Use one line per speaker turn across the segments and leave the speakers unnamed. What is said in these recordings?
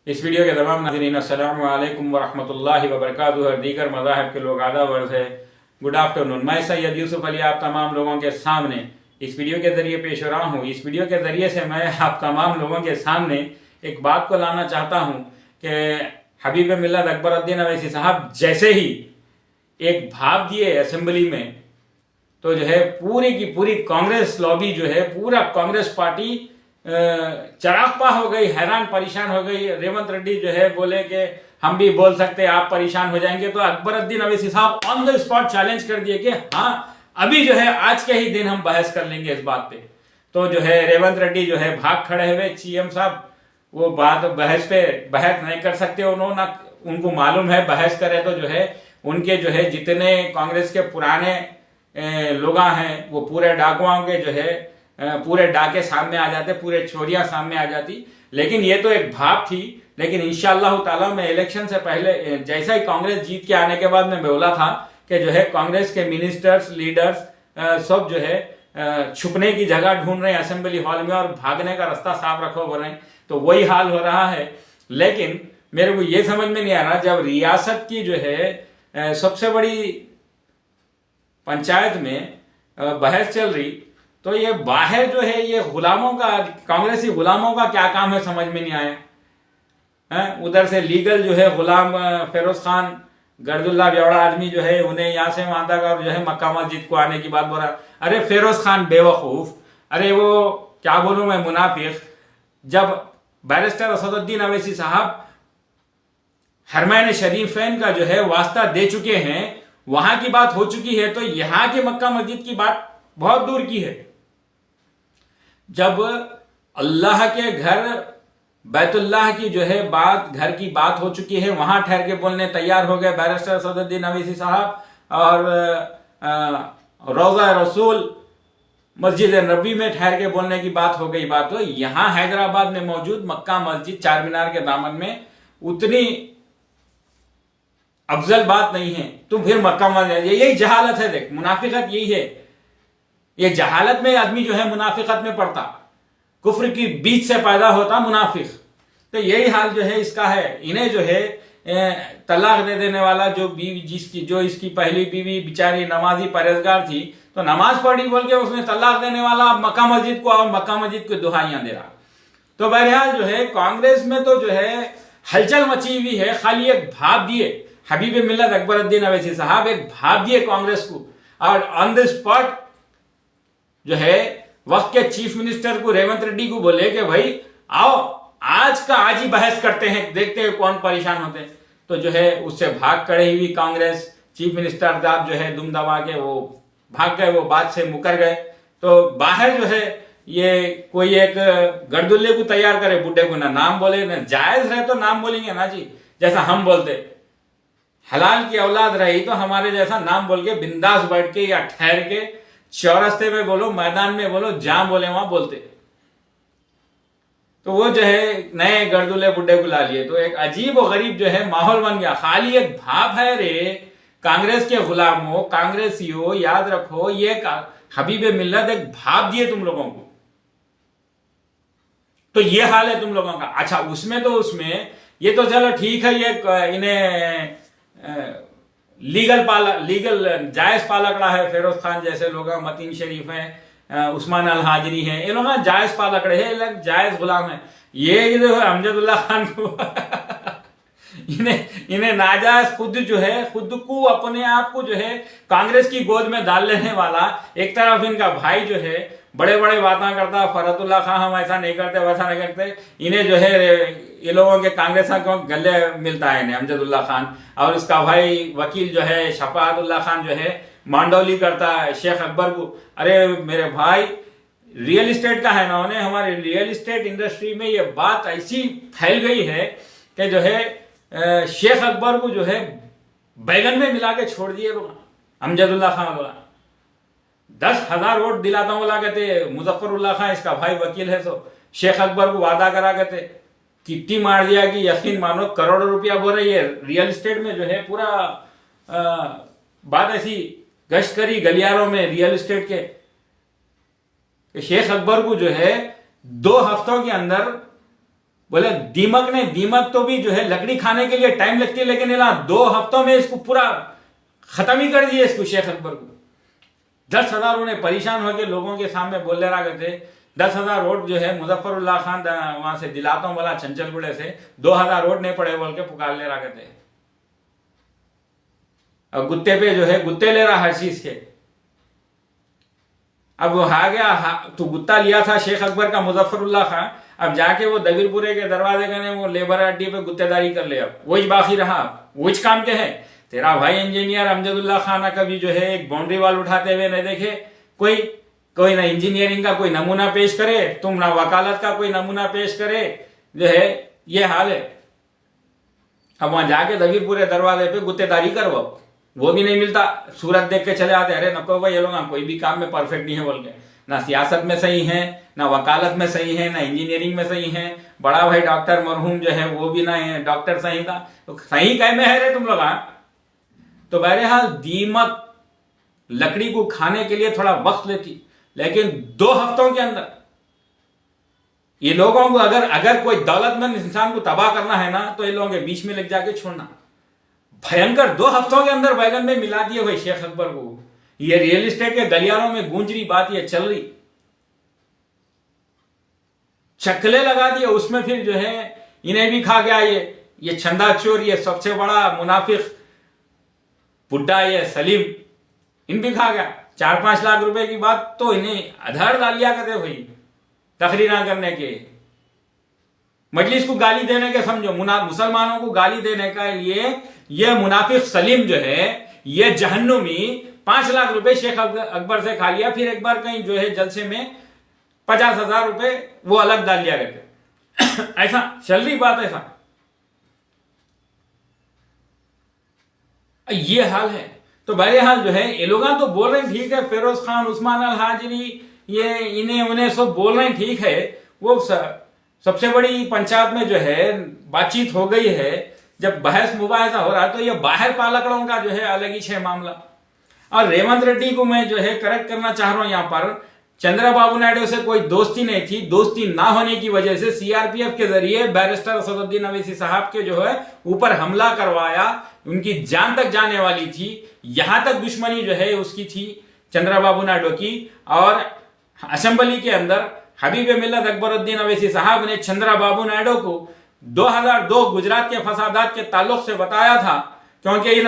इस वीडियो के तमाम नाज़रीन अस्सलामु अलैकुम वरहमतुल्लाहि वबरकातुहू और दीगर मज़ाहिब के लोग आदाब अर्ज़ है। Good afternoon. मैं सैयद यूसुफ अली आप तमाम लोगों के सामने इस वीडियो के ज़रिए पेश हो रहा हूँ। इस वीडियो के ज़रिए से मैं आप तमाम लोगों के सामने एक बात को लाना चाहता हूँ कि हबीब मिल्लत अकबरुद्दीन अवैसी साहब जैसे ही एक भाव दिए असेंबली में, तो जो है पूरी की पूरी कांग्रेस लॉबी जो है, पूरा कांग्रेस पार्टी चरागपा हो गई, हैरान परेशान हो गई। रेवंत रेड्डी जो है बोले कि हम भी बोल सकते हैं, आप परेशान हो जाएंगे। तो अकबरुद्दीन अवैसी साहब ऑन द स्पॉट चैलेंज कर दिए कि हाँ, अभी जो है आज के ही दिन हम बहस कर लेंगे इस बात पे। तो जो है रेवंत रेड्डी जो है भाग खड़े हुए। सीएम साहब वो बात बहस पे बहस नहीं कर सकते, उन्होंने उनको मालूम है बहस करे तो जो है उनके जो है जितने कांग्रेस के पुराने लोग हैं वो पूरे डाकुओं के जो है पूरे डाके सामने आ जाते, पूरे चोरियां सामने आ जाती। लेकिन ये तो एक भाव थी। लेकिन इंशाअल्लाह ताला मैं इलेक्शन से पहले जैसा ही कांग्रेस जीत के आने के बाद मैं बोला था कि जो है कांग्रेस के मिनिस्टर्स लीडर्स सब जो है छुपने की जगह ढूंढ रहे हैं असेंबली हॉल में और भागने का रास्ता साफ रखो बोल रहे हैं। तो वही हाल हो रहा है। लेकिन मेरे को ये समझ में नहीं आ रहा, जब रियासत की जो है सबसे बड़ी पंचायत में बहस चल रही, तो ये बाहर जो है ये गुलामों का, कांग्रेसी गुलामों का क्या काम है समझ में नहीं आया है। उधर से लीगल जो है गुलाम फिरोज खान गर्दुल्ला ब्यौड़ा आदमी जो है उन्हें यहाँ से वहां तक और जो है मक्का मस्जिद को आने की बात बोल रहा। अरे फिरोज खान बेवकूफ, अरे वो क्या बोलूं मैं, मुनाफिक। जब बैरिस्टर असदुद्दीन अवैसी साहब हरमैन शरीफैन का जो है वास्ता दे चुके हैं, वहां की बात हो चुकी है, तो यहां के मक्का मस्जिद की बात बहुत दूर की है। जब अल्लाह के घर बैतुल्लाह की जो है बात, घर की बात हो चुकी है, वहां ठहर के बोलने तैयार हो गए बैरिस्टर असदुद्दीन अवैसी साहब। और रोजा रसूल मस्जिद नबी में ठहर के बोलने की बात हो गई। बात हो यहां हैदराबाद में मौजूद मक्का मस्जिद चार मीनार के दामन में उतनी अफजल बात नहीं है, तुम फिर मक्का मस्जिद, यही जहालत है। देख, मुनाफिकत यही है। ये जहालत में आदमी जो है मुनाफिकत में पड़ता, कुफ्र की बीच से पैदा होता मुनाफिक। तो यही हाल जो है इसका है। इन्हें जो है तलाक दे देने वाला जो बीवी, जो इसकी पहली बीवी बेचारी नमाजी परहेजगार थी, तो नमाज पढ़ी बोल के उसने तलाक देने वाला मक्का मस्जिद को और मक्का मस्जिद को दुहाइयां दे रहा। तो बहरहाल जो है कांग्रेस में तो जो है हलचल मची हुई है। खाली एक भाव दिए हबीब मिल्लत अकबरुद्दीन अवैसी साहब, एक भाव दिए कांग्रेस को, और ऑन द स्पॉट जो है वक्त के चीफ मिनिस्टर को रेवंत रेड्डी को बोले कि भाई आओ आज का आज ही बहस करते हैं, देखते हैं कौन परेशान होते हैं। तो जो है उससे भाग खड़े हुई कांग्रेस, चीफ मिनिस्टर साहब जो है दुम दबा के वो भाग गए, वो बात से मुकर गए। तो बाहर जो है ये कोई एक गर्दुल्ले को तैयार करे, बुड्ढे को ना नाम बोले, ना जायज रहे तो नाम बोलेंगे ना जी, जैसा हम बोलते। हलाल की औलाद रही तो हमारे जैसा नाम बोल के बिंदास बैठ के या ठहर के चौरस्ते में बोलो, मैदान में बोलो, जहां बोले वहां बोलते। तो वो जो है नए गर्दुले बुड्ढे को ला लिए। तो एक अजीब और गरीब जो है माहौल बन गया। खाली एक भाव है रे कांग्रेस के गुलामों, कांग्रेसियों, याद रखो ये हबीब मिल्लत एक भाव दिए तुम लोगों को, तो ये हाल है तुम लोगों का। अच्छा, उसमें ये तो चलो ठीक है, ये इन्हें लीगल जायज पालकड़ा है। फिरोज खान जैसे लोग, मतीन शरीफ हैं, उस्मान अल हाजरी हैं, ये लोग ना जायज पालकड़े हैं, लोग जायज गुलाम हैं। ये जो है अमजदुल्ला खान को इन्हें नाजायज खुद जो है, खुद को अपने आप को जो है कांग्रेस की गोद में डाल लेने वाला। एक तरफ इनका भाई जो है बड़े बड़े बातें करता, फरतुल्ला खान हम ऐसा नहीं करते वैसा नहीं करते। इन्हें जो है ये लोगों के कांग्रेस का गले मिलता है इन्हें, अमजदुल्ला खान। और इसका भाई वकील जो है शफाअतुल्ला खान जो है मांडोली करता है शेख अकबर को। अरे मेरे भाई, रियल इस्टेट का है ना, उन्हें हमारे रियल इस्टेट इंडस्ट्री में ये बात ऐसी फैल गई है कि जो है शेख अकबर को जो है बैगन में मिला के छोड़ दिए अमजदुल्ला खान बोला। 10,000 वोट दिलाता हूं बोला कहते मुजफ्फरुल्लाह खान, इसका भाई वकील है, तो शेख अकबर को वादा करा कहते कितनी मार दिया कि यकीन मानो करोड़ों रुपया बोल रही है। रियल इस्टेट में जो है पूरा बात ऐसी गश्त करी गलियारों में रियल इस्टेट के शेख अकबर को जो है 2 हफ्तों के अंदर बोले दीमक तो भी जो है लकड़ी खाने के लिए टाइम लगती है, लेकिन 2 हफ्तों में इसको पूरा खत्म ही कर दिया इसको, शेख अकबर को। 10,000 उन्हें परेशान होकर लोगों के सामने बोल रहा करते, 10,000 वोट जो है मुजफ्फरुल्लाह खान वहां से दिलाता हूं बोला चंचलगुड़े से, 2,000 वोट नहीं पड़े बोल के पुकार ले रहा करते। अब गुत्ते पे जो है गुत्ते ले रहा हर चीज के। अब वो आ गया, तो गुत्ता लिया था शेख अकबर का मुजफ्फरुल्लाह खान, अब जाके वो दबीरपुरे के दरवाजे कने वो लेबर अड्डी पे गुत्तेदारी कर ले। अब वही बाकी रहा, वही काम के है। तेरा भाई इंजीनियर अमजदुल्ला खान कभी जो है एक बाउंड्री वाल उठाते हुए नहीं देखे, कोई ना इंजीनियरिंग का कोई नमूना पेश करे, तुम ना वकालत का कोई नमूना पेश करे, जो है ये हाल है। अब वहां जाके दबीरपुरे दरवाजे पे गुत्तेदारी करो, वो भी नहीं मिलता। सूरत देख के चले आते, अरे नको भाई ये लोग कोई भी काम में परफेक्ट नहीं है बोल के, ना सियासत में सही है, ना वकालत में सही है, ना इंजीनियरिंग में सही है। बड़ा भाई डॉक्टर मरहूम जो है वो भी ना है डॉक्टर सही था, तो सही कह में है रे तुम लोग। तो बहरहाल दीमक लकड़ी को खाने के लिए थोड़ा वक्त लेती, लेकिन 2 हफ्तों के अंदर ये लोगों को अगर कोई दौलतमंद इंसान को तबाह करना है ना, तो ये लोगों के बीच में लग जाके छोड़ना। भयंकर 2 हफ्तों के अंदर बैगन में मिला दिए भाई शेख अकबर को। ये रियल एस्टेट के गलियारों में गूंज रही बात ये चल रही, चकले लगा दिए उसमें। फिर जो है इन्हें भी खा गया ये छंदा चोर, ये सबसे बड़ा मुनाफिक बुड्ढा ये सलीम, इन भी खा गया। 4-5 लाख रुपए की बात तो इन्हें आधार डाल लिया करते भाई तकरीर करने के, मजलिस को गाली देने के, समझो मुसलमानों को गाली देने का लिए ये मुनाफिक सलीम जो है ये जहन्नुमी 5 लाख रुपए शेख अकबर से खा लिया। फिर एक बार कहीं जो है जलसे में 50,000 रुपए वो अलग डाल लिया करते। ऐसा चल रही बात, ऐसा ये हाल है। तो बहरहाल जो है ये लोग तो बोल रहे हैं ठीक है, फिरोज खान, उस्मान अल हाजरी, ये इन्हें उन्हें सब बोल रहे हैं ठीक है। वो सबसे बड़ी पंचायत में जो है बातचीत हो गई है, जब बहस मुबाहिसा हो रहा है, तो ये बाहर पालकड़ों का जो है अलग ही है मामला। और रेवंत रेड्डी को मैं जो है करेक्ट करना चाह रहा हूं यहाँ पर, चंद्रबाबू नायडू से कोई दोस्ती नहीं थी। दोस्ती ना होने की वजह से सीआरपीएफ के जरिए बैरिस्टर असदुद्दीन अवैसी साहब के जो है ऊपर हमला करवाया, उनकी जान तक जाने वाली थी। यहां तक दुश्मनी जो है उसकी थी चंद्रबाबू नायडू की। और असेंबली के अंदर हबीब मिल्लत अकबरुद्दीन अवैसी साहब ने चंद्रबाबू नायडू को 2002 गुजरात के फसादात के ताल्लुक से बताया था, क्योंकि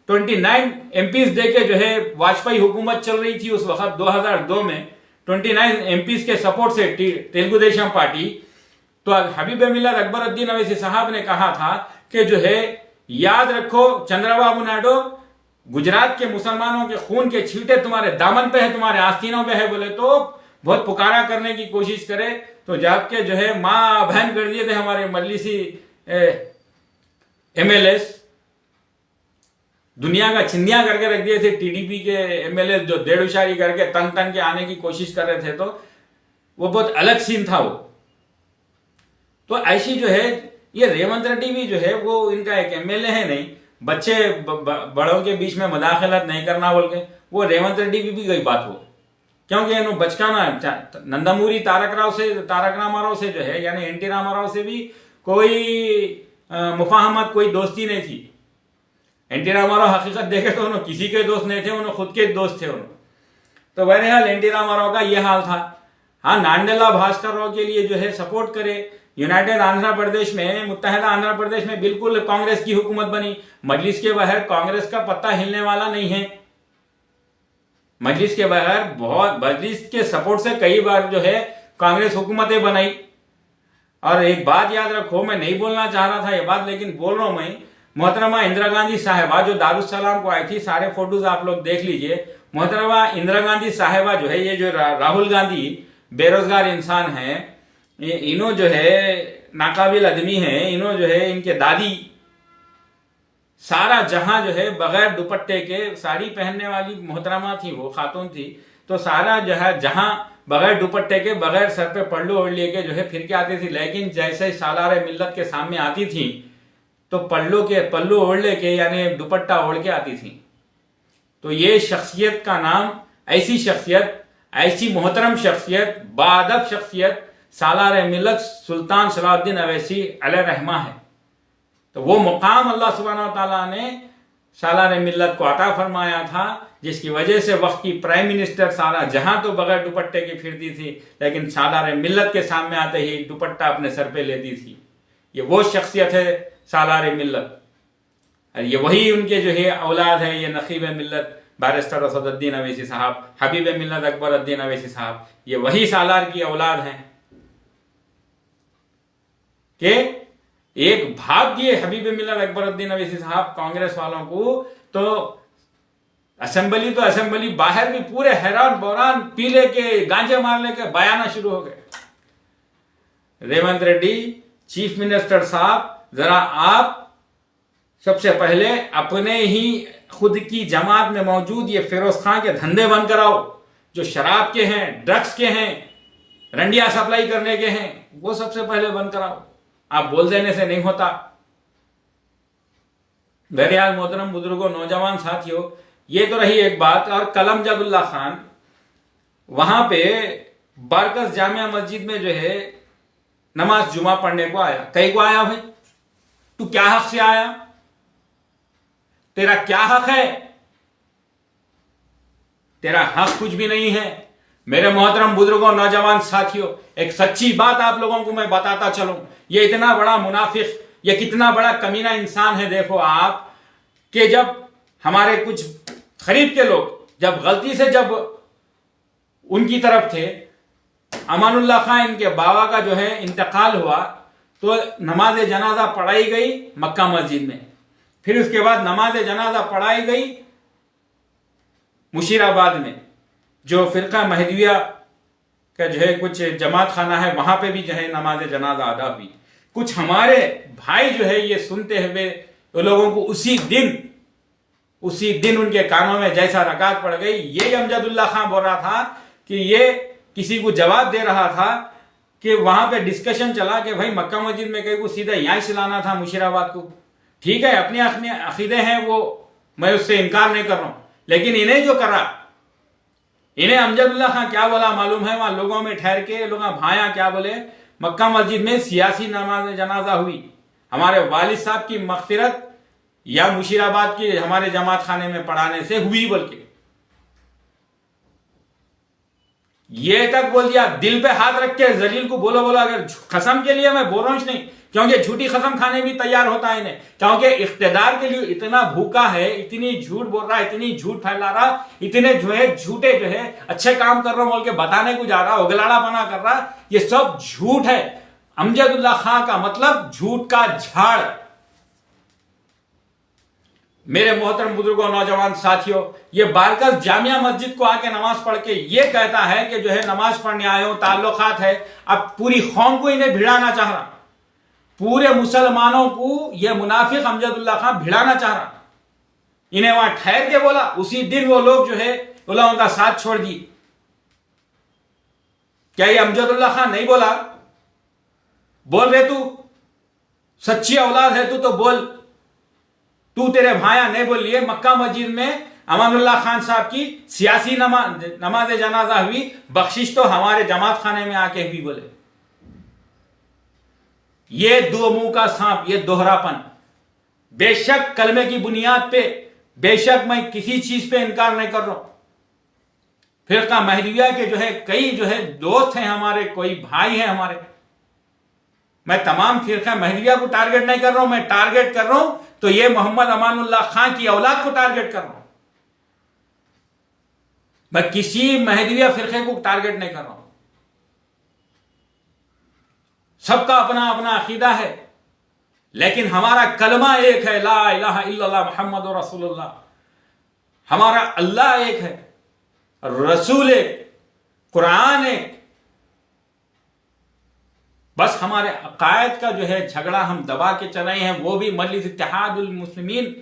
29 एमपीज देके जो है वाजपेयी हुकूमत चल रही थी उस वक्त 2002 में, 29 एमपीज के सपोर्ट से तेलुगु देशम पार्टी। तो हबीब मिल्लत अकबरुद्दीन अवैसी साहब ने कहा था कि जो है याद रखो चंद्रबाबू नायडू, गुजरात के मुसलमानों के खून के छींटे तुम्हारे दामन पे है, तुम्हारे आस्तीनों पे है। बोले तो बहुत पुकारा करने की कोशिश करे, तो जाके जो है मां बहन कर दिए थे हमारे मजलिसी एमएलएस, दुनिया का चिंदिया करके रख दिए थे टीडीपी के एमएलए, जो देड़ुशारी करके तन के आने की कोशिश कर रहे थे। तो वो बहुत अलग सीन था वो। तो ऐसी जो है ये रेवंत रेड्डी भी जो है वो इनका एक एमएलए है नहीं, बच्चे बड़ों के बीच में मुदाखलत नहीं करना बोल के वो रेवंत रेड्डी की भी गई बात हो, क्योंकि बचकाना नंदमूरी तारक रामाराव से जो है यानी एनटी रामाराव से भी कोई मुफाहमत, कोई दोस्ती नहीं थी। एनटी रामाराव हकीकत देखे तो उन्होंने किसी के दोस्त नहीं थे, उन्होंने खुद के दोस्त थे उन्होंने। तो बहरहाल एनटी रामाराव का यह हाल था। हाँ, नांदेला भास्कर राव के लिए जो है सपोर्ट करे। यूनाइटेड आंध्र प्रदेश में, मुत्तहिदा आंध्र प्रदेश में बिल्कुल कांग्रेस की हुकूमत बनी। मजलिस के बाहर कांग्रेस का पत्ता हिलने वाला नहीं है। मजलिस के बाहर मजलिस के सपोर्ट से कई बार जो है कांग्रेस हुकूमतें बनाई। और एक बात याद रखो, मैं नहीं बोलना चाह रहा था ये बात, लेकिन बोल रहा हूं मैं, मोहतरमा इंदिरा गांधी साहिबा जो दारुसलाम को आई थी, सारे फोटोज आप लोग देख लीजिए। मोहतरमा इंदिरा गांधी साहिबा जो है, ये जो राहुल गांधी बेरोजगार इंसान है, इन्हों जो है नाकाबिल आदमी है, इन्हों जो है इनके दादी सारा जहां जो है बगैर दुपट्टे के साड़ी पहनने वाली मोहतरमा थी, वो खातून थी। तो सारा जो है जहां बगैर दुपट्टे के, बगैर सर पे पल्लू ओढ़ लिए के जो है फिर के आती थी। लेकिन जैसे सालारे मिल्लत के सामने आती थी तो पल्लू ओढ़ लेके यानी दुपट्टा ओढ़ के आती थी। तो ये शख्सियत का नाम, ऐसी शख्सियत, ऐसी मोहतरम शख्सियत, बाअदब शख्सियत सालार मिल्लत सुल्तान सलाहुद्दीन अवैसी अलैहिर्रहमा है। तो वो मुकाम अल्लाह सुब्हानहू व तआला ने सालार मिल्लत को अता फरमाया था, जिसकी वजह से वक्त की प्राइम मिनिस्टर सारा जहां तो बगैर दुपट्टे की फिरती थी, लेकिन सालार मिल्लत के सामने आते ही दुपट्टा अपने सर पे लेती थी। ये वो शख्सियत है सालार मिल्लत, और ये वही उनके जो है औलाद है, ये नकीब मिल्लत बैरिस्टर असदुद्दीन अवैसी साहब, हबीब मिल्लत अकबरुद्दीन अवैसी साहब, ये वही सालार की औलाद हैं कि एक भाग दिए हबीब मिल्लत अकबरुद्दीन अवैसी साहब कांग्रेस वालों को, तो असेंबली तो असेंबली बाहर भी पूरे हैरान बौरान पी लेके गांजे मार लेके बयाना शुरू हो गए। रेवंत रेड्डी चीफ मिनिस्टर साहब, जरा आप सबसे पहले अपने ही खुद की जमात में मौजूद ये फिरोज खान के धंधे बंद कराओ, जो शराब के हैं, ड्रग्स के हैं, रंडिया सप्लाई करने के हैं, वो सबसे पहले बंद कराओ। आप बोल देने से नहीं होता। बहरहाल मोहतरम बुजुर्गों, नौजवान साथियों, ये तो रही एक बात। और कलम जदुल्ला खान वहां पे बारकस जामिया मस्जिद में जो है नमाज जुमा पढ़ने को आया। कहीं को आया भाई? तू क्या हक से आया? तेरा क्या हक है? तेरा हक कुछ भी नहीं है। मेरे मोहतरम बुजुर्गों, नौजवान साथियों, एक सच्ची बात आप लोगों को मैं बताता चलूं। ये इतना बड़ा मुनाफिक, ये कितना बड़ा कमीना इंसान है। देखो आप कि जब हमारे कुछ खरीब के लोग जब गलती से जब उनकी तरफ थे, अमानुल्लाह खान इनके बाबा का जो है इंतकाल हुआ, तो नमाज जनाजा पढ़ाई गई मक्का मस्जिद में। फिर उसके बाद नमाज जनाजा पढ़ाई गई मुशीराबाद में, जो फिरका महदिया का जो है कुछ जमात खाना है, वहां पे भी जो है नमाज जनाजा अदा हुई। कुछ हमारे भाई जो है ये सुनते हुए तो लोगों को उसी दिन उनके कानों में जैसा रकात पड़ गई। ये अमजदुल्ला खान बोल रहा था कि ये किसी को जवाब दे रहा था कि वहां पे डिस्कशन चला कि भाई मक्का मस्जिद में कहीं को सीधा यहां चलाना था मुशीराबाद को। ठीक है, अपने अपने अकीदे हैं, वो मैं उससे इनकार नहीं कर रहा हूं, लेकिन इन्हें जो करा, इन्हें अमजदुल्ला खान क्या बोला मालूम है? वहां लोगों में ठहर के लोग भाया क्या बोले, मक्का मस्जिद में सियासी नमाज जनाजा हुई, हमारे वालिद साहब की मगफिरत या मुशीराबाद की हमारे जमात खाने में पढ़ाने से हुई। बल्कि ये तक बोल दिया, दिल पे हाथ रख के जलील को बोलो अगर कसम के लिए मैं बोल रहा हूं नहीं, क्योंकि झूठी कसम खाने भी तैयार होता है इन्हें, क्योंकि इख्तिदार के लिए इतना भूखा है, इतनी झूठ बोल रहा है, इतनी झूठ फैला रहा, इतने जो है झूठे जो है अच्छे काम कर रहा हूं बोल के बताने को जा रहा, उगलाड़ा बना कर रहा, ये सब झूठ है। अमजदुल्ला खान का मतलब झूठ का झाड़। मेरे मोहतरम बुजुर्गों, नौजवान साथियों, ये बारकस जामिया मस्जिद को आके नमाज पढ़ के ये कहता है कि जो है नमाज पढ़ने आए हो, ताल्लुकात है। अब पूरी कौम को इन्हें भिड़ाना चाह रहा, पूरे मुसलमानों को यह मुनाफिक अमजदुल्ला खान भिड़ाना चाह रहा। इन्हें वहां ठहर के बोला, उसी दिन वो लोग जो है बोला उनका साथ छोड़ दिए। क्या ये अमजदुल्ला खान नहीं बोला? बोल रहे तू सच्ची औलाद है तू तो बोल, तू तेरे भाया नहीं बोल लिए। मक्का मस्जिद में अमानुल्लाह खान साहब की सियासी नमाज जनाजा हुई, बख्शिश तो हमारे जमात खाने में आके हुई। बोले ये दो मुंह का सांप, ये दोहरापन। बेशक कलमे की बुनियाद पे, बेशक मैं किसी चीज पे इनकार नहीं कर रहा हूं। फिरका महदिया के जो है कई जो है दोस्त हैं हमारे, कोई भाई हैं हमारे। मैं तमाम फिरका महदिया को टारगेट नहीं कर रहा हूं, मैं टारगेट कर रहा हूं तो ये मोहम्मद अमानुल्लाह खान की औलाद को टारगेट कर रहा हूं। मैं किसी महदिया फिरके को टारगेट नहीं कर रहा हूं। सबका अपना अपना अकीदा है, लेकिन हमारा कलमा एक है, ला इलाहा इल्लल्लाह मुहम्मदुर रसूलुल्लाह। हमारा अल्लाह एक है, रसूल एक, कुरान एक। बस हमारे अकायद का जो है झगड़ा हम दबा के चलाए हैं, वो भी मजलिस इत्तेहादुल मुस्लिमीन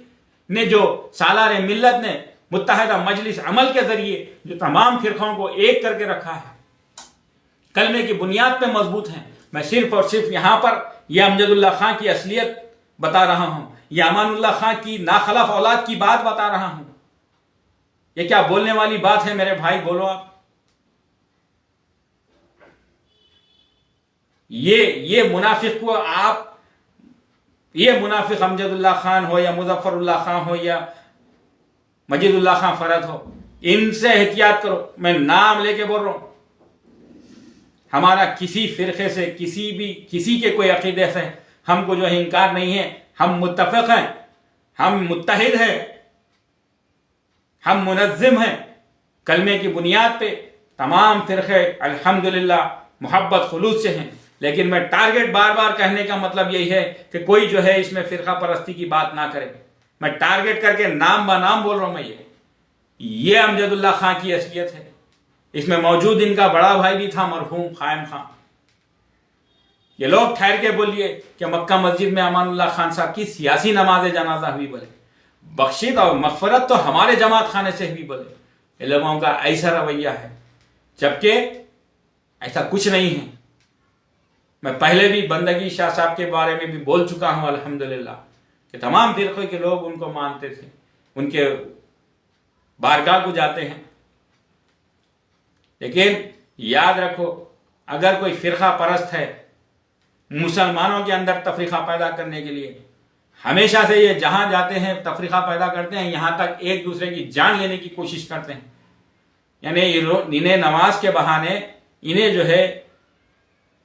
ने, जो सालार मिल्लत ने मुत्तहिदा मजलिस अमल के जरिए जो तमाम फिरकों को एक करके रखा है, कलमे की बुनियाद पे मजबूत हैं। मैं सिर्फ और सिर्फ यहां पर यह अमजदुल्ला खान की असलियत बता रहा हूं, यह अमानुल्लाह खान की नाखलफ औलाद की बात बता रहा हूं। यह क्या बोलने वाली बात है मेरे भाई? बोलो आप। ये मुनाफिक को आप, ये मुनाफिक अमजदुल्ला खान हो या मुजफ्फरुल्लाह खान हो या मजीदुल्लाह खान फरद हो, इनसे एहतियात करो। मैं नाम लेके बोल रहा हूं। हमारा किसी फिरके से, किसी के कोई अकीदे से हमको जो है इनकार नहीं है। हम मुत्तफिक हैं, हम मुत्तहिद हैं, हम मुनज़्ज़िम हैं। कलमे की बुनियाद पे तमाम फिरके अल्हम्दुलिल्लाह मोहब्बत खुलूस से हैं। लेकिन मैं टारगेट बार बार कहने का मतलब यही है कि कोई जो है इसमें फिरका परस्ती की बात ना करे। मैं टारगेट करके नाम ब नाम बोल रहा हूं। मैं ये अमजदुल्लाह खान की असलियत है। इसमें मौजूद इनका बड़ा भाई भी था, मरहूम कायम खान। ये लोग ठहर के बोलिए कि मक्का मस्जिद में अमानुल्लाह खान साहब की सियासी नमाज जनाजा हुई, बोले बख्शिश और मगफरत तो हमारे जमात खाने से हुई, बोले। ये लोगों का ऐसा रवैया है, जबकि ऐसा कुछ नहीं है। मैं पहले भी बंदगी शाह साहब के बारे में भी बोल चुका हूं अल्हम्दुलिल्लाह कि तमाम फिरक़े के लोग उनको मानते थे, उनके बारगाह को जाते हैं। लेकिन याद रखो, अगर कोई फिरका परस्त है मुसलमानों के अंदर तफरीका पैदा करने के लिए, हमेशा से ये जहां जाते हैं तफरीका पैदा करते हैं, यहां तक एक दूसरे की जान लेने की कोशिश करते हैं। यानी इन्हें नमाज के बहाने इन्हें जो है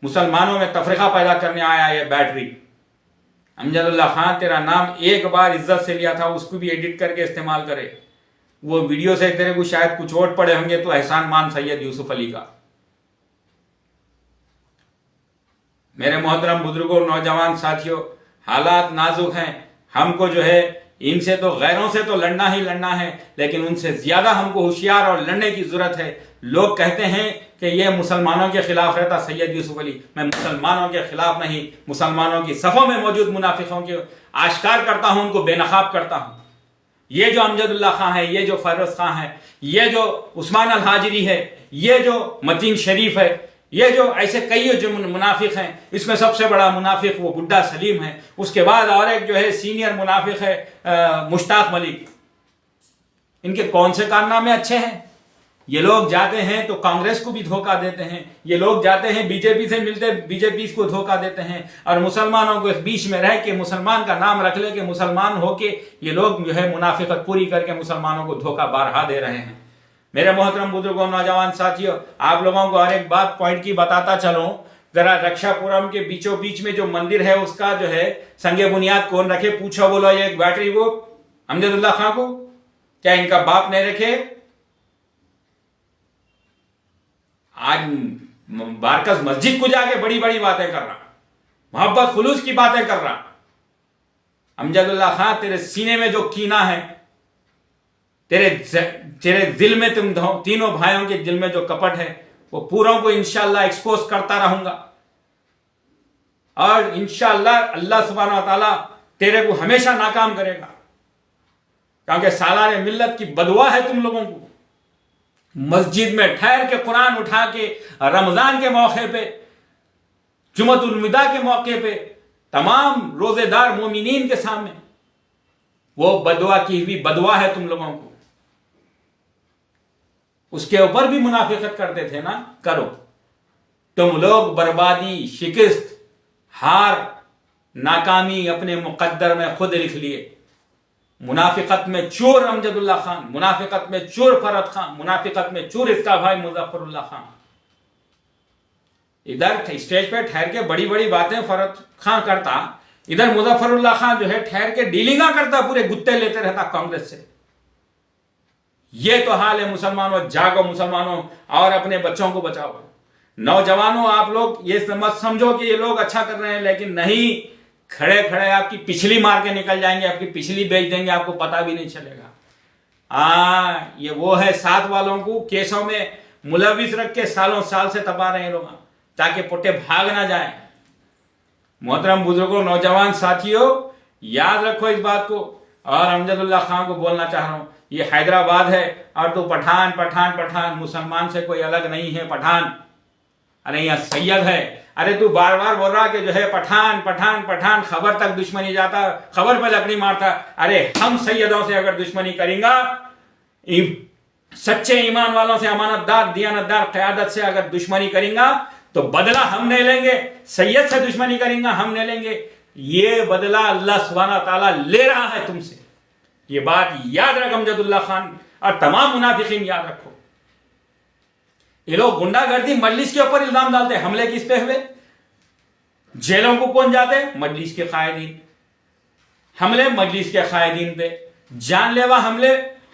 मुसलमानों में तफरीका पैदा करने आया ये बैटरी। अमजदुल्लाह खान, तेरा नाम एक बार इज्जत से लिया था, उसको भी एडिट करके इस्तेमाल करे। वो वीडियो से तेरे को शायद कुछ और पड़े होंगे तो एहसान मान सैयद यूसुफ अली का। मेरे मोहतरम बुजुर्गों, नौजवान साथियों, हालात नाजुक हैं। हमको जो है इनसे तो, गैरों से तो लड़ना ही लड़ना है, लेकिन उनसे ज्यादा हमको होशियार और लड़ने की जरूरत है। लोग कहते हैं कि ये मुसलमानों के खिलाफ रहता सैयद यूसुफ अली। मैं मुसलमानों के खिलाफ नहीं, मुसलमानों की सफ़ों में मौजूद मुनाफिकों के आश्कार करता हूं, उनको बेनकाब करता हूं। ये जो अमजदुल्लाह खान है, ये जो फैरोज खान है, ये जो उस्मान अल हाजिरी है, ये जो मतीन शरीफ है, ये जो ऐसे कई जो मुनाफिक हैं, इसमें सबसे बड़ा मुनाफिक वो बुड्ढा सलीम है। उसके बाद और एक जो है सीनियर मुनाफिक है मुश्ताक मलिक। इनके कौन से कारनामे अच्छे हैं? ये लोग जाते हैं तो कांग्रेस को भी धोखा देते हैं, ये लोग जाते हैं बीजेपी से मिलते बीजेपी को धोखा देते हैं, और मुसलमानों को इस बीच में रह के मुसलमान का नाम रख ले के मुसलमान होके ये लोग जो है मुनाफिकत पूरी करके मुसलमानों को धोखा बारहा दे रहे हैं। मेरे मोहतरम बुजुर्गों, नौजवान साथियों, आप लोगों को हर एक बात पॉइंट की बताता चलूं। जरा रक्षापुरम के बीचों बीच में जो मंदिर है उसका जो है संगे बुनियाद कौन रखे? पूछो, बोलो ये बैटरी को अमजदुल्लाह खान को, क्या इनका बाप नहीं रखे? आज बारकस मस्जिद को जाके बड़ी बड़ी बातें कर रहा, मोहब्बत खुलूस की बातें कर रहा। अमजदुल्लाह खान, तेरे सीने में जो कीना है, तेरे दिल में, तुम तीनों भाइयों के दिल में जो कपट है, वो पूरों को इंशाअल्लाह एक्सपोज करता रहूंगा। और इंशाअल्लाह अल्लाह सुब्हानहू व तआला तेरे को हमेशा नाकाम करेगा, क्योंकि सालाने मिल्लत की बदुआ है तुम लोगों को। मस्जिद में ठहर के कुरान उठा के रमजान के मौके पे, जुमअतुल विदा के मौके पे, तमाम रोजेदार मोमिनीन के सामने वो बदुआ की हुई बदुआ है तुम लोगों को। उसके ऊपर भी मुनाफिकत करते थे ना, करो। तुम लोग बर्बादी, शिकस्त, हार, नाकामी अपने मुकद्दर में खुद लिख लिए। मुनाफिकत में चोर अमजदुल्लाह खान, मुनाफिकत में चोर फरद खान, मुनाफिकत में चोर इसका भाई मुजफ्फरुल्लाह खान। इधर स्टेज पे ठहर के बड़ी बड़ी बातें फरद खान करता, इधर मुजफ्फरुल्लाह खान जो है ठहर के डीलिंगा करता, पूरे गुत्ते लेते रहता कांग्रेस से। ये तो हाल है मुसलमानों, जागो मुसलमानों और अपने बच्चों को बचाओ। नौजवानों, आप लोग ये मत समझो कि ये लोग अच्छा कर रहे हैं, लेकिन नहीं, खड़े खड़े आपकी पिछली मार के निकल जाएंगे, आपकी पिछली बेच देंगे, आपको पता भी नहीं चलेगा। ये वो है साथ वालों को केसों में मुलविस रख के सालों साल से तपा रहे हैं लोग, ताकि पुट्टे भाग ना जाए। मोहतरम बुजुर्गों, नौजवान साथियों, याद रखो इस बात को। और अमजदुल्लाह खान को बोलना चाह रहा हूं, ये हैदराबाद है और तो पठान पठान पठान, मुसलमान से कोई अलग नहीं है पठान। अरे यहाँ सैयद है, अरे तू बार बार बोल रहा कि जो है पठान पठान पठान, खबर तक दुश्मनी जाता, खबर पर लकड़ी मारता। अरे हम सैयदों से अगर दुश्मनी करेंगे, सच्चे ईमान वालों से, अमानतदार दियानतदार क़यादत से अगर दुश्मनी करेंगे, तो बदला हम नहीं लेंगे, सैयद से दुश्मनी करेंगे हम नहीं लेंगे, ये बदला अल्लाह सुब्हानहू ताला ले रहा है तुमसे। ये बात याद रख अमजदुल्लाह खान और तमाम मुनाफिकीन याद रखो। ये लोग गुंडागर्दी मजलिस के ऊपर इल्जाम डालते, हमले किस पे हुए? जेलों को कौन जाते? मजलिस के कायदीन। हमले मजलिस के कायदीन पे, जानलेवा हमले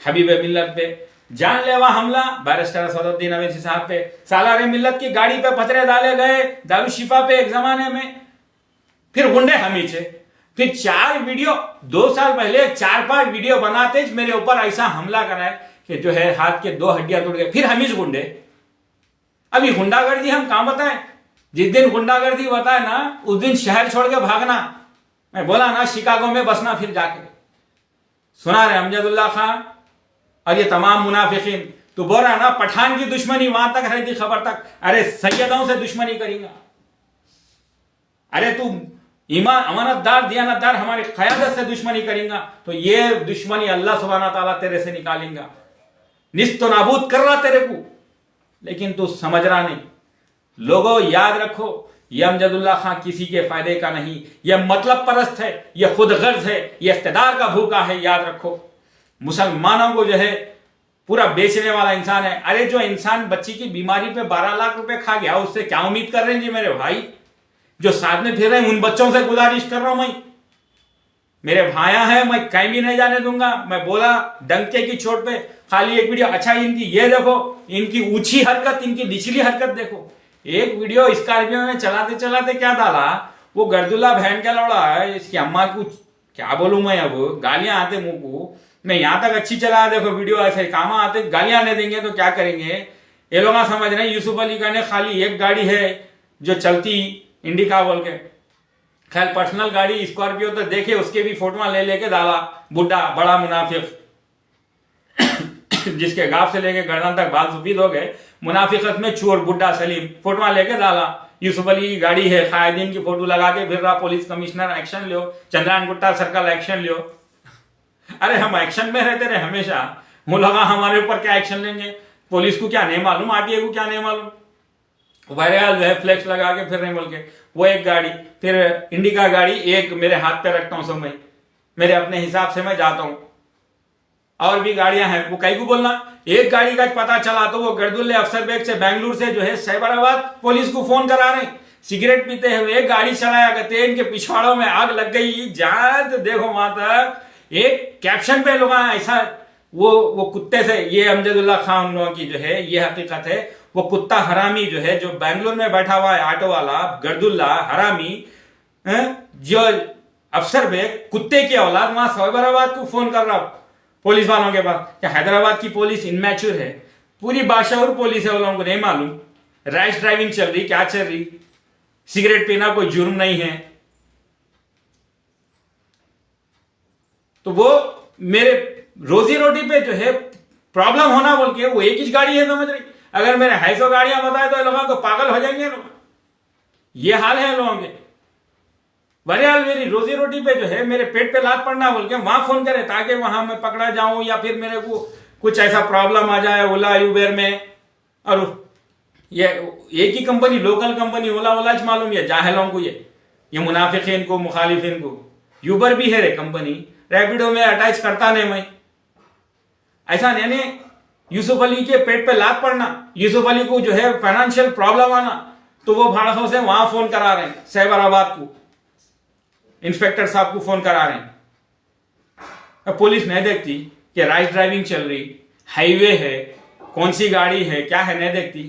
हबीब मिल्लत पे, जानलेवा हमला बैरिस्टर असदुद्दीन अवैसी साहब पे, सालार मिल्लत की गाड़ी पे पत्थरे डाले गए दारुशिफा पे एक जमाने में, फिर गुंडे हमीचे, फिर 4 वीडियो 2 साल पहले 4-5 वीडियो बनाते मेरे ऊपर ऐसा हमला कराए कि जो है हाथ के 2 हड्डियां टूट गए, फिर हमीज गुंडे। अभी गुंडागर्दी हम कहां बताएं? जिस दिन गुंडागर्दी बताए ना उस दिन शहर छोड़ के भागना। मैं बोला ना शिकागो में बसना, फिर जाके सुना रहे अमजदुल्लाह खान और ये तमाम मुनाफिकीन। तू बोल रहा ना पठान की दुश्मनी वहां तक रहती खबर तक, अरे सैयदों से दुश्मनी करेगा, अरे तू ईमान अमानतदार दियानतदार हमारी क़यादत से दुश्मनी करेगा तो ये दुश्मनी अल्लाह सुब्हानहू ताला तेरे से निकालेगा, निस्तो नाबूद कर रहा तेरे को, लेकिन तू समझ रहा नहीं। लोगों याद रखो, यह अमजदुल्लाह खान किसी के फायदे का नहीं, यह मतलब परस्त है, यह खुद गर्ज है, यह इख्तिदार का भूखा है। याद रखो मुसलमानों को जो है पूरा बेचने वाला इंसान है। अरे जो इंसान बच्ची की बीमारी पे 12 लाख रुपए खा गया उससे क्या उम्मीद कर रहे हैं जी मेरे भाई? जो साथ में फिर रहे हैं उन बच्चों से गुजारिश कर रहा हूं मैं, मेरे भाया है, मैं कहीं भी नहीं जाने दूंगा। मैं बोला डंके की चोट पे खाली एक वीडियो, अच्छा इनकी ये देखो, इनकी ऊंची हरकत, इनकी निचली हरकत देखो। एक वीडियो स्कॉर्पियो में चलाते चलाते क्या डाला, वो गर्दुल्ला बहन का लौड़ा है, इसकी अम्मा को क्या बोलूं मैं, अब गालियां आते मुंह को। मैं यहां तक अच्छी चला, देखो वीडियो ऐसे काम आते, गालियां नहीं देंगे तो क्या करेंगे ये लोग? समझ रहे हैं यूसुफ अली का ने खाली एक गाड़ी है जो चलती इंडिका बोल के, खैर पर्सनल गाड़ी स्कॉर्पियो तो देखे, उसके भी फोटो ले लेके डाला बुड्ढा बड़ा मुनाफिक जिसके गाफ से लेके गर्दन तक बाल सफेद हो गए, मुनाफिकत में चोर बुड्ढा सलीम फोटो लेके डाला। यूसुफ अली की गाड़ी है, कायदीन की फोटो लगा के फिर रहा, पुलिस कमिश्नर एक्शन लो, चंद्रायन गुट्टा सर्कल एक्शन लो। अरे हम एक्शन में रहते रहे हमेशा, वो लगा हमारे ऊपर क्या एक्शन लेंगे? पुलिस को क्या नहीं मालूम, आरटीआई को क्या नहीं मालूम? बहरहाल जो है फ्लेक्स लगा के फिर नहीं बोल के वो एक गाड़ी, फिर इंडिका गाड़ी एक मेरे हाथ पे रखता हूं, समय मेरे अपने हिसाब से मैं जाता हूं। और भी गाड़ियां हैं, वो कई को बोलना, एक गाड़ी का पता चला तो वो गर्दुल्ले अफसर बेग से बेंगलुरु से जो है साइबराबाद पुलिस को फोन करा रहे, सिगरेट पीते हुए गाड़ी चलाया करते, इनके पिछवाड़ों में आग लग गई, जान तो देखो वहां तक। एक कैप्शन पे लोग ऐसा, वो कुत्ते से, ये अमजदुल्लाह खान लोगों की जो है ये हकीकत है, वो कुत्ता हरामी जो है जो बेंगलुरु में बैठा हुआ है ऑटो वाला गर्दुल्ला हरामी, जो अफसर बेग कुत्ते की औलाद वहां साइबराबाद को फोन कर रहा पुलिस वालों के पास। क्या हैदराबाद की पुलिस इनमैच्योर है? पूरी बाशाउर पुलिस है, वो लोगों को नहीं मालूम रैश ड्राइविंग चल रही, क्या चल रही, सिगरेट पीना कोई जुर्म नहीं है। तो वो मेरे रोजी रोटी पे जो है प्रॉब्लम होना बोल के वो एक ही गाड़ी है, समझ रही? अगर मेरे 250 गाड़ियां बताए तो लोगों को पागल हो जाएंगे लोग। ये हाल है लोगों के। बहरहाल मेरी रोजी रोटी पे जो है मेरे पेट पे लात पड़ना बोल के वहां फोन करे ताकि वहां मैं पकड़ा जाऊं, या फिर मेरे को कुछ ऐसा प्रॉब्लम आ जाए ओला यूबर में। और ये एक ही कंपनी, लोकल कंपनी ओला ओला मालूम है जाहिलों को, ये मुनाफिकीन को, मुखालिफिन को। यूबर भी है रे कंपनी, रैपिडो में अटैच करता नहीं मैं। ऐसा नहीं यूसुफ अली के पेट पे लात पड़ना, यूसुफ अली को जो है फाइनेंशियल प्रॉब्लम आना, तो वो भाड़ों से वहां फोन करा रहे हैं साइबराबाद को, इंस्पेक्टर साहब को फोन करा रहे हैं। पुलिस नहीं देखती कि राइट ड्राइविंग चल रही, हाईवे है, कौन सी गाड़ी है, क्या है, नहीं देखती।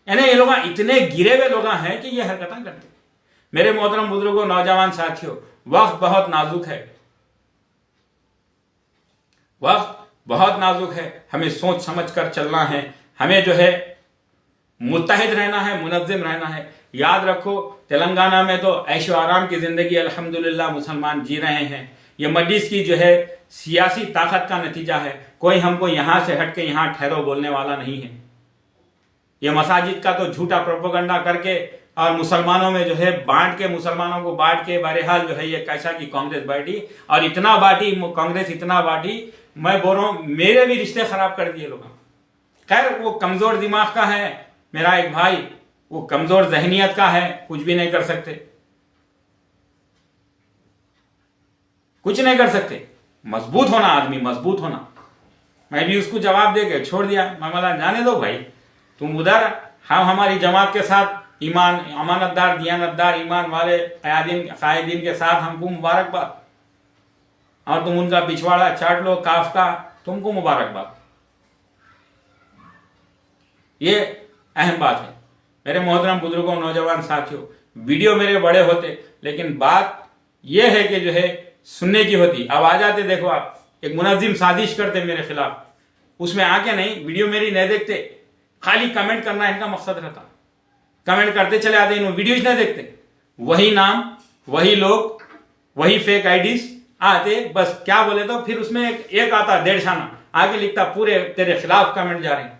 यानी ये लोग इतने गिरे हुए लोग हैं कि ये हरकतें करते। मेरे मोहतरम बुजुर्गों, नौजवान साथियों, वक्त बहुत नाजुक है, वक्त बहुत नाजुक है। हमें सोच समझ कर चलना है, हमें जो है मुत्तहिद रहना है, मुनज़्ज़िम रहना है। याद रखो तेलंगाना में तो ऐशो आराम की जिंदगी अल्हम्दुलिल्लाह मुसलमान जी रहे हैं। ये मजलिस की जो है सियासी ताकत का नतीजा है। कोई हमको यहां से हट के यहां ठहरो बोलने वाला नहीं है। ये मसाजिद का तो झूठा प्रोपेगेंडा करके और मुसलमानों में जो है बांट के, मुसलमानों को बांट के बहरहाल जो है ये कैसा कि कांग्रेस बांटी और इतना बांटी कांग्रेस, इतना बांटी, मैं बोल रहा हूं मेरे भी रिश्ते खराब कर दिए लोग। खैर वो कमजोर दिमाग का है मेरा एक भाई, वो कमजोर जहनियत का है, कुछ भी नहीं कर सकते, कुछ नहीं कर सकते। मजबूत होना, आदमी मजबूत होना। मैं भी उसको जवाब दे के छोड़ दिया, मैं बोला जाने दो भाई, तुम उधर, हम हमारी जमात के साथ ईमान, अमानतदार, दियानतदार, ईमान वाले कायदीन के साथ हमको मुबारकबाद, और तुम उनका पिछवाड़ा चाट लो काफ का, तुमको मुबारकबाद। ये अहम बात है मेरे मोहतरम बुजुर्गों, नौजवान साथियों। वीडियो मेरे बड़े होते, लेकिन बात यह है कि जो है सुनने की होती। अब आ जाते, देखो आप, एक मुनज़्ज़िम साजिश करते मेरे खिलाफ, उसमें आके नहीं, वीडियो मेरी नहीं देखते, खाली कमेंट करना इनका मकसद रहता, कमेंट करते चले आते, इन वीडियोज नहीं देखते, वही नाम, वही लोग, वही फेक आईडीज आते, बस क्या बोले तो फिर उसमें एक आता डेढ़शाना आगे लिखता पूरे तेरे खिलाफ कमेंट जा रहे हैं।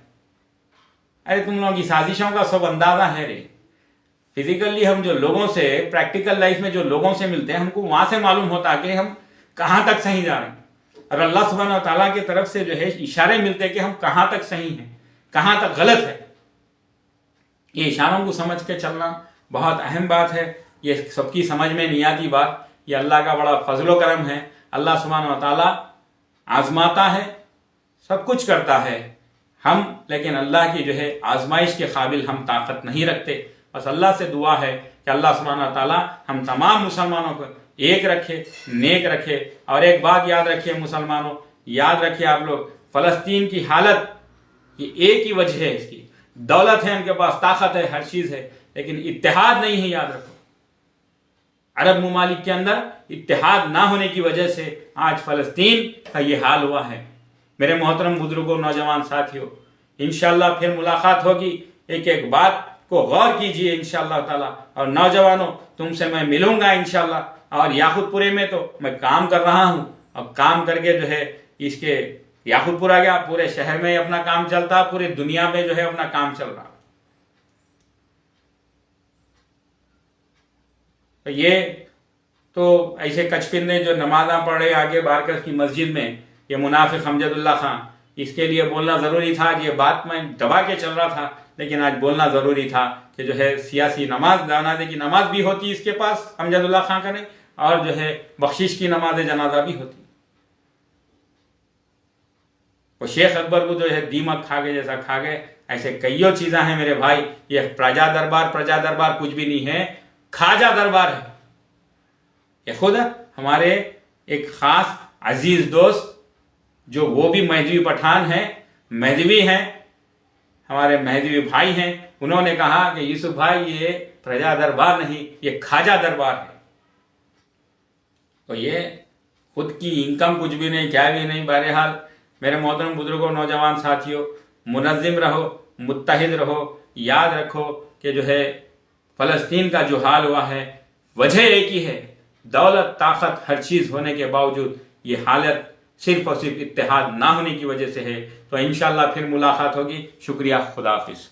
अरे तुम लोगों की साजिशों का सब अंदाजा है रे। फिजिकली हम जो लोगों से, प्रैक्टिकल लाइफ में जो लोगों से मिलते हैं, हमको वहां से मालूम होता है कि हम कहां तक सही जा रहे हैं, और अल्लाह सुब्हानहू व तआला की तरफ से जो है इशारे मिलते हैं कि हम कहां तक सही हैं, कहां तक गलत है। ये इशारों को समझ के चलना बहुत अहम बात है। ये सबकी समझ में नहीं आती बात, ये अल्लाह का बड़ा फजलो करम है। अल्लाह सुब्हानहू व तआला आजमाता है, सब कुछ करता है हम, लेकिन अल्लाह की जो है आजमाइश के काबिल हम ताकत नहीं रखते। बस अल्लाह से दुआ है कि अल्लाह सुब्हानहू व तआला हम तमाम मुसलमानों को एक रखे, नेक रखे। और एक बात याद रखिए मुसलमानों, याद रखिए आप लोग, फलस्तीन की हालत ये एक ही वजह है इसकी, दौलत है उनके पास, ताकत है, हर चीज है, लेकिन इत्तेहाद नहीं है। याद रखो, अरब मुमालिक के अंदर इत्तेहाद ना होने की वजह से आज फलस्तीन का ये हाल हुआ है। मेरे मोहतरम बुजुर्गों, नौजवान साथियों, इंशाल्लाह फिर मुलाकात होगी। एक एक बात को गौर कीजिए इंशाल्लाह ताला। और नौजवानों, तुमसे मैं मिलूंगा इंशाल्लाह। और याकूतपुरे में तो मैं काम कर रहा हूं, और काम करके जो है इसके याकूतपुरा गया, पूरे शहर में अपना काम चलता, पूरी दुनिया में जो है अपना काम चल रहा। तो ये तो ऐसे कचपिंदे जो नमाजा पढ़े आगे बारकस की मस्जिद में, ये मुनाफिक अमजदुल्ला खां, इसके लिए बोलना ज़रूरी था। ये बात मैं दबा के चल रहा था, लेकिन आज बोलना ज़रूरी था कि जो है सियासी नमाज, जनाजे की नमाज भी होती इसके पास अमजदुल्ला खां का नहीं, और जो है बख्शिश की नमाज जनाजा भी होती। वो शेख अकबर को जो है दीमक खा गए जैसा खा गए, ऐसे कईयों चीज़ें हैं मेरे भाई। ये प्रजा दरबार कुछ भी नहीं है, खाजा दरबार है। ये खुद हमारे एक खास अजीज दोस्त, जो वो भी महदवी पठान हैं, महदवी हैं, हमारे महदवी भाई हैं, उन्होंने कहा कि यूसुफ भाई ये प्रजा दरबार नहीं, ये खाजा दरबार है। तो ये खुद की इनकम कुछ भी नहीं, क्या भी नहीं। बहरहाल मेरे मोहतरम बुजुर्गों, नौजवान साथियों, मुनज़्ज़िम रहो, मुत्तहिद रहो। याद रखो कि जो है फ़लस्तीन का जो हाल हुआ है, वजह एक ही है, दौलत, ताकत, हर चीज़ होने के बावजूद ये हालत सिर्फ और सिर्फ इत्तेहाद ना होने की वजह से है। तो इंशाअल्लाह फिर मुलाकात होगी। शुक्रिया, खुदा हाफिज़।